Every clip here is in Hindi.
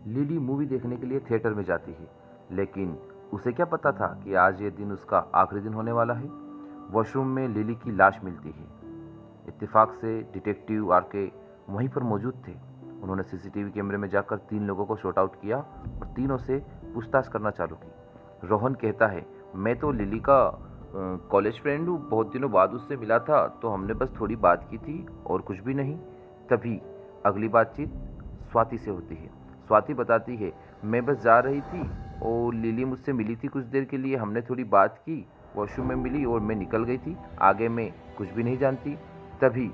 लिली मूवी देखने के लिए थिएटर में जाती है, लेकिन उसे क्या पता था कि आज ये दिन उसका आखिरी दिन होने वाला है। वॉशरूम में लिली की लाश मिलती है। इत्तेफाक से डिटेक्टिव आरके वहीं पर मौजूद थे। उन्होंने सीसीटीवी कैमरे में जाकर 3 लोगों को शॉट आउट किया और तीनों से पूछताछ करना चालू की। रोहन कहता है, मैं तो लिली का कॉलेज फ्रेंड हूँ, बहुत दिनों बाद उससे मिला था तो हमने बस थोड़ी बात की थी और कुछ भी नहीं। तभी अगली बातचीत स्वाति से होती है। स्वाति बताती है, मैं बस जा रही थी और लिली मुझसे मिली थी कुछ देर के लिए, हमने थोड़ी बात की, वॉशरूम में मिली और मैं निकल गई थी, आगे मैं कुछ भी नहीं जानती। तभी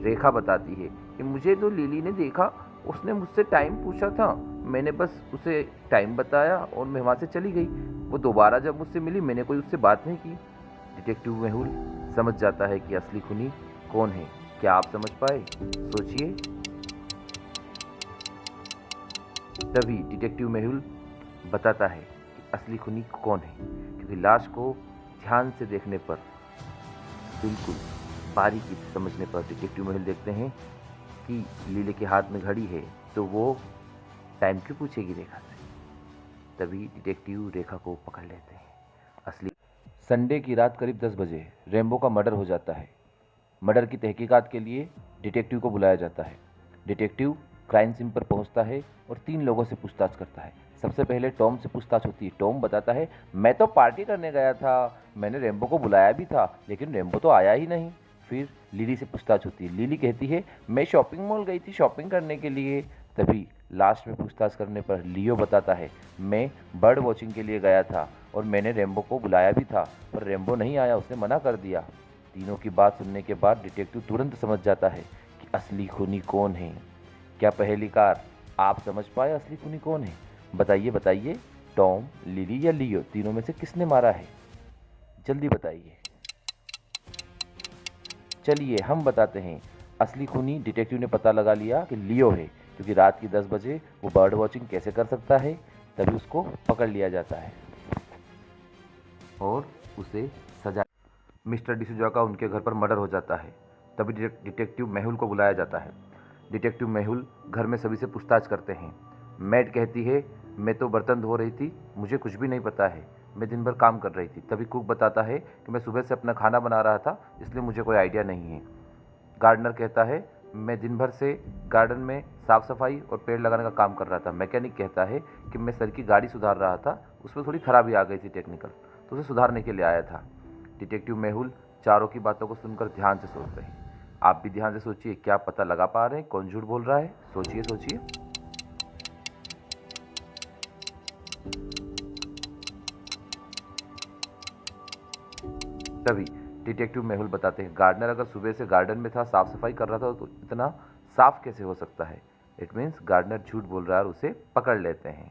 रेखा बताती है कि मुझे तो लिली ने देखा, उसने मुझसे टाइम पूछा था, मैंने बस उसे टाइम बताया और मैं वहाँ से चली गई। वो दोबारा जब मुझसे मिली मैंने कोई उससे बात नहीं की। डिटेक्टिव मेहुल समझ जाता है कि असली खूनी कौन है। क्या आप समझ पाए? सोचिए। तभी डिटेक्टिव मेहुल बताता है कि असली खूनी कौन है, क्योंकि लाश को ध्यान से देखने पर, बिल्कुल बारीकी से समझने पर डिटेक्टिव मेहुल देखते हैं कि लीले के हाथ में घड़ी है, तो वो टाइम क्यों पूछेगी रेखा से। तभी डिटेक्टिव रेखा को पकड़ लेते हैं। असली संडे की रात करीब 10 बजे रेम्बो का मर्डर हो जाता है। मर्डर की तहकीकात के लिए डिटेक्टिव को बुलाया जाता है। डिटेक्टिव क्राइम सीन पर पहुंचता है और 3 लोगों से पूछताछ करता है। सबसे पहले टॉम से पूछताछ होती है। टॉम बताता है, मैं तो पार्टी करने गया था, मैंने रेम्बो को बुलाया भी था, लेकिन रेम्बो तो आया ही नहीं। फिर लिली से पूछताछ होती है। लिली कहती है, मैं शॉपिंग मॉल गई थी शॉपिंग करने के लिए। तभी लास्ट में पूछताछ करने पर लियो बताता है, मैं बर्ड वॉचिंग के लिए गया था और मैंने रेम्बो को बुलाया भी था, पर रेम्बो नहीं आया, उसने मना कर दिया। तीनों की बात सुनने के बाद डिटेक्टिव तुरंत समझ जाता है कि असली खूनी कौन है। क्या पहेलीकार आप समझ पाए असली खूनी कौन है? बताइए बताइए, टॉम, लिली या लियो, तीनों में से किसने मारा है? जल्दी बताइए। चलिए हम बताते हैं। असली खूनी डिटेक्टिव ने पता लगा लिया कि लियो है, क्योंकि रात की 10 बजे वो बर्ड वॉचिंग कैसे कर सकता है। तभी उसको पकड़ लिया जाता है और उसे सजा। मिस्टर डिसूजा का उनके घर पर मर्डर हो जाता है। तभी डिटेक्टिव मेहुल को बुलाया जाता है। डिटेक्टिव मेहुल घर में सभी से पूछताछ करते हैं। मैड कहती है, मैं तो बर्तन धो रही थी, मुझे कुछ भी नहीं पता है, मैं दिन भर काम कर रही थी। तभी कुक बताता है कि मैं सुबह से अपना खाना बना रहा था, इसलिए मुझे कोई आइडिया नहीं है। गार्डनर कहता है, मैं दिन भर से गार्डन में साफ सफाई और पेड़ लगाने का काम कर रहा था। मैकेनिक कहता है कि मैं सर की गाड़ी सुधार रहा था, उसमें थोड़ी खराबी आ गई थी टेक्निकल, तो उसे सुधारने के लिए आया था। डिटेक्टिव मेहुल चारों की बातों को सुनकर ध्यान से सोचते हैं। आप भी ध्यान से सोचिए, क्या पता लगा पा रहे हैं कौन झूठ बोल रहा है? सोचिए सोचिए। तभी डिटेक्टिव मेहुल बताते हैं, गार्डनर अगर सुबह से गार्डन में था, साफ सफाई कर रहा था, तो इतना साफ कैसे हो सकता है? इट मीन्स गार्डनर झूठ बोल रहा है और उसे पकड़ लेते हैं।